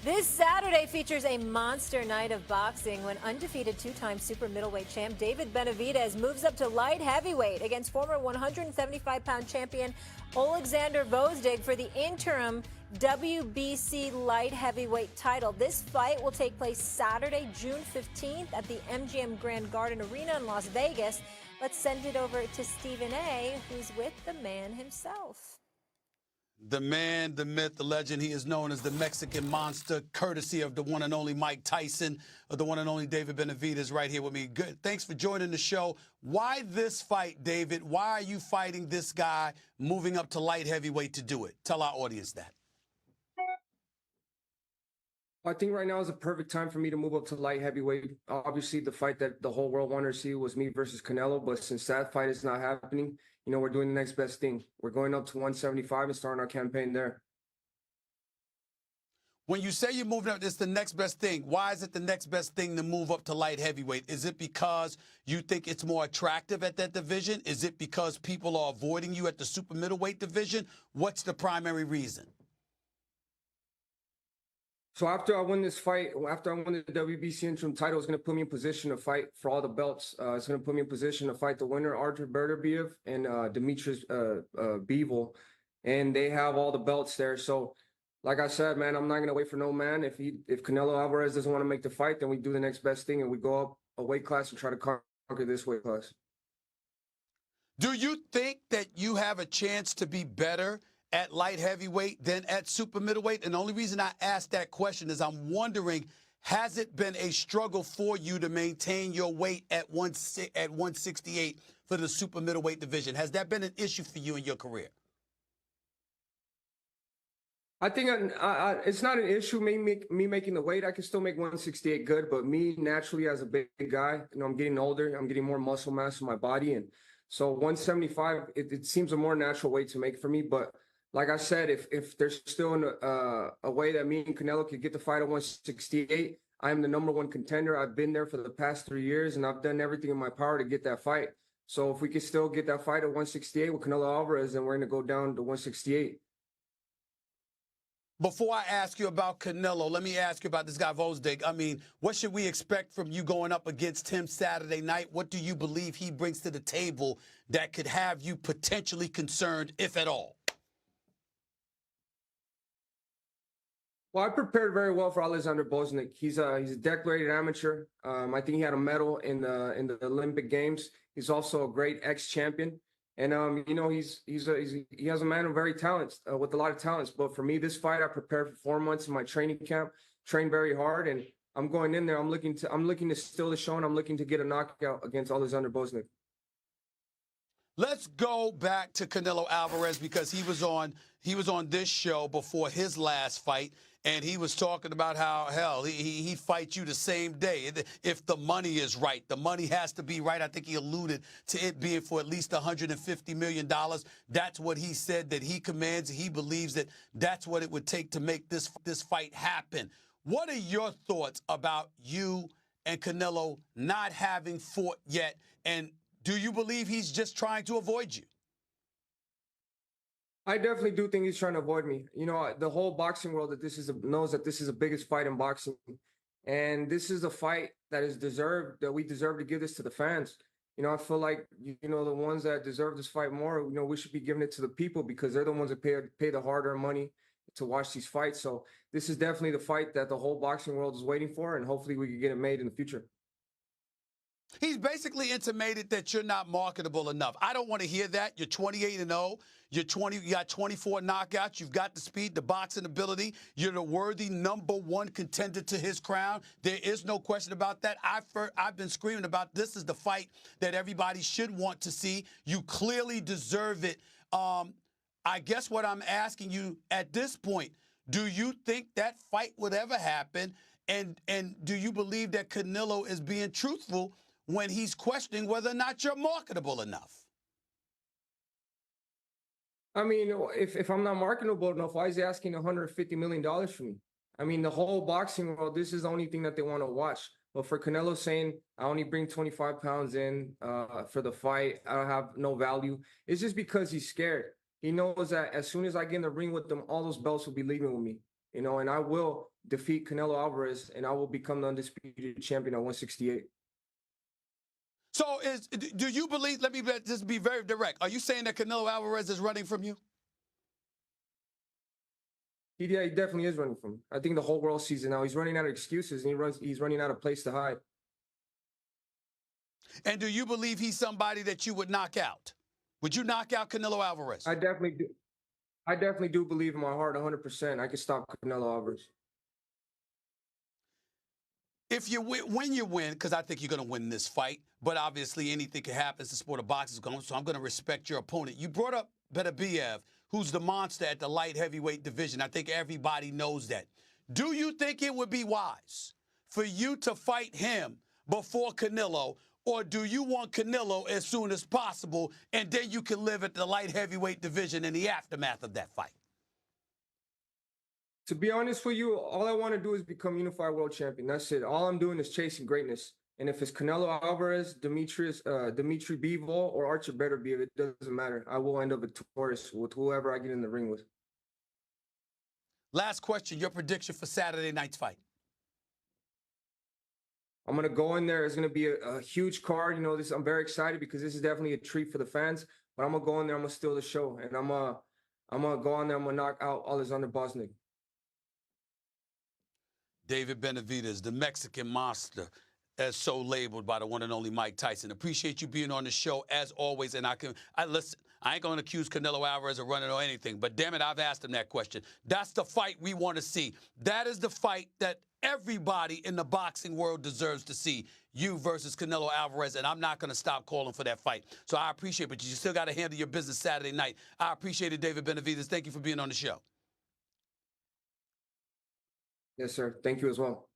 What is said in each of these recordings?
This Saturday features a monster night of boxing when undefeated two-time super middleweight champ David Benavidez moves up to light heavyweight against former 175-pound champion Oleksandr Gvozdyk for the interim WBC light heavyweight title. This fight will take place Saturday, June 15th at the MGM Grand Garden Arena in Las Vegas. Let's send it over to Stephen A., who's with the man himself. The man, the myth, the legend. He is known as the Mexican Monster, courtesy of the one and only Mike Tyson, or the one and only David Benavidez right here with me. Good. Thanks for joining the show. Why this fight, David? Why are you fighting this guy, moving up to light heavyweight to do it? Tell our audience that. I think right now is a perfect time for me to move up to light heavyweight. Obviously, the fight that the whole world wanted to see was me versus Canelo, but since that fight is not happening, we're doing the next best thing. We're going up to 175 and starting our campaign there. When you say you're moving up, it's the next best thing. Why is it the next best thing to move up to light heavyweight? Is it because you think it's more attractive at that division? Is it because people are avoiding you at the super middleweight division? What's the primary reason? So after I win this fight, after I win the WBC interim title, it's going to put me in position to fight for all the belts. It's going to put me in position to fight the winner, Artur Beterbiev and Dimitris Bivol. And they have all the belts there. So like I said, man, I'm not going to wait for no man. If Canelo Alvarez doesn't want to make the fight, then we do the next best thing and we go up a weight class and try to conquer this weight class. Do you think that you have a chance to be better at light heavyweight than at super middleweight? And the only reason I ask that question is I'm wondering, has it been a struggle for you to maintain your weight at 168 for the super middleweight division? Has that been an issue for you in your career? I think it's not an issue, me making the weight. I can still make 168 good, but me naturally as a big guy, I'm getting older. I'm getting more muscle mass in my body. And so 175, it seems a more natural weight to make for me. But like I said, if there's still a way that me and Canelo could get the fight at 168, I'm the #1 contender. I've been there for the past 3 years, and I've done everything in my power to get that fight. So if we could still get that fight at 168 with Canelo Alvarez, then we're going to go down to 168. Before I ask you about Canelo, let me ask you about this guy, Gvozdyk. I mean, what should we expect from you going up against him Saturday night? What do you believe he brings to the table that could have you potentially concerned, if at all? Well, I prepared very well for Oleksandr Gvozdyk. He's a decorated amateur. I think he had a medal in the Olympic Games. He's also a great ex-champion, and he has a man of very talents with a lot of talents. But for me, this fight, I prepared for 4 months in my training camp, trained very hard, and I'm going in there. I'm looking to steal the show, and I'm looking to get a knockout against Oleksandr Gvozdyk. Let's go back to Canelo Alvarez because he was on this show before his last fight, and he was talking about how, hell, he fights you the same day. If the money is right, the money has to be right. I think he alluded to it being for at least $150 million. That's what he said that he commands. He believes that that's what it would take to make this fight happen. What are your thoughts about you and Canelo not having fought yet, and do you believe he's just trying to avoid you? I definitely do think he's trying to avoid me. The whole boxing world knows that this is the biggest fight in boxing. And this is a fight that we deserve to give this to the fans. I feel like, the ones that deserve this fight more, we should be giving it to the people because they're the ones that pay the hard-earned money to watch these fights. So this is definitely the fight that the whole boxing world is waiting for, and hopefully we can get it made in the future. He's basically intimated that you're not marketable enough. I don't want to hear that. You're 28-0. You got 24 knockouts. You've got the speed, the boxing ability. You're the worthy #1 contender to his crown. There is no question about that. I've been screaming about this is the fight that everybody should want to see. You clearly deserve it. I guess what I'm asking you at this point, do you think that fight would ever happen? And do you believe that Canelo is being truthful when he's questioning whether or not you're marketable enough? I mean, if I'm not marketable enough, why is he asking $150 million from me? I mean, the whole boxing world, this is the only thing that they want to watch. But for Canelo saying, I only bring 25 pounds in for the fight, I don't have no value, it's just because he's scared. He knows that as soon as I get in the ring with them, all those belts will be leaving with me. you know, and I will defeat Canelo Alvarez, and I will become the undisputed champion at 168. So do you believe, let me just be very direct, are you saying that Canelo Alvarez is running from you? Yeah, he definitely is running from me. I think the whole world sees it now. He's running out of excuses, and he's running out of place to hide. And do you believe he's somebody that you would knock out? Would you knock out Canelo Alvarez? I definitely do. I definitely do believe in my heart 100% I can stop Canelo Alvarez. If you win, when you win, because I think you're going to win this fight, but obviously anything can happen. It's the sport of boxing, so I'm going to respect your opponent. You brought up Benavidez, who's the monster at the light heavyweight division. I think everybody knows that. Do you think it would be wise for you to fight him before Canelo, or do you want Canelo as soon as possible, and then you can live at the light heavyweight division in the aftermath of that fight? To be honest with you, all I want to do is become unified world champion. That's it. All I'm doing is chasing greatness. And if it's Canelo Alvarez, Dimitri Bivol, or Archer Beterbiev, it doesn't matter. I will end up victorious with whoever I get in the ring with. Last question, your prediction for Saturday night's fight. I'm going to go in there. It's going to be a huge card. You know, I'm very excited because this is definitely a treat for the fans. But I'm going to go in there. I'm going to steal the show. And I'm going to go in there. I'm going to knock out Oleksandr Gvozdyk. David Benavidez, the Mexican monster, as so labeled by the one and only Mike Tyson. Appreciate you being on the show as always. And listen, I ain't going to accuse Canelo Alvarez of running or anything, but damn it, I've asked him that question. That's the fight we want to see. That is the fight that everybody in the boxing world deserves to see. You versus Canelo Alvarez, and I'm not going to stop calling for that fight. So I appreciate it, but you still got to handle your business Saturday night. I appreciate it, David Benavidez. Thank you for being on the show. Yes, sir. Thank you as well.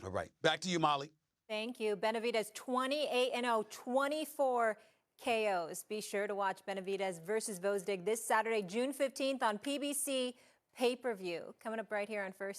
All right. Back to you, Molly. Thank you. Benavidez 28-0, 24 KOs. Be sure to watch Benavidez versus Gvozdyk this Saturday, June 15th on PBC pay-per-view. Coming up right here on First